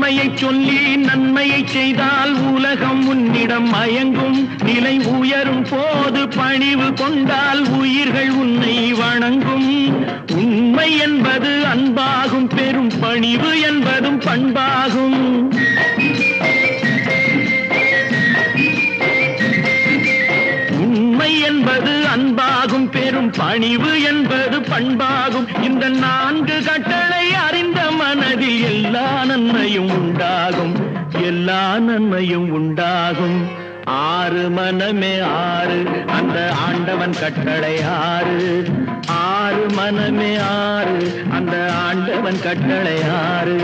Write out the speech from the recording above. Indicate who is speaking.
Speaker 1: உண்மையை சொல்லி நன்மையை செய்தால் உலகம் உன்னிடம் மயங்கும். நிலை உயரும் போது பணிவு கொண்டால் உயிர்கள் உன்னை வணங்கும். உண்மை என்பது அன்பாகும், பெரும் பணிவு என்பதும் பண்பாகும். உண்மை என்பது அன்பாகும், பெரும் பணிவு என்பது பண்பாகும். இந்த 4 கட்டளை அறிந்த மனதில் எல்லா நன்மையும் உண்டாகும், எல்லா நன்மையும் உண்டாகும். 6 மனமே 6, அந்த ஆண்டவன் கட்டளை 6. 6 மனமே 6, அந்த ஆண்டவன் கட்டளை 6.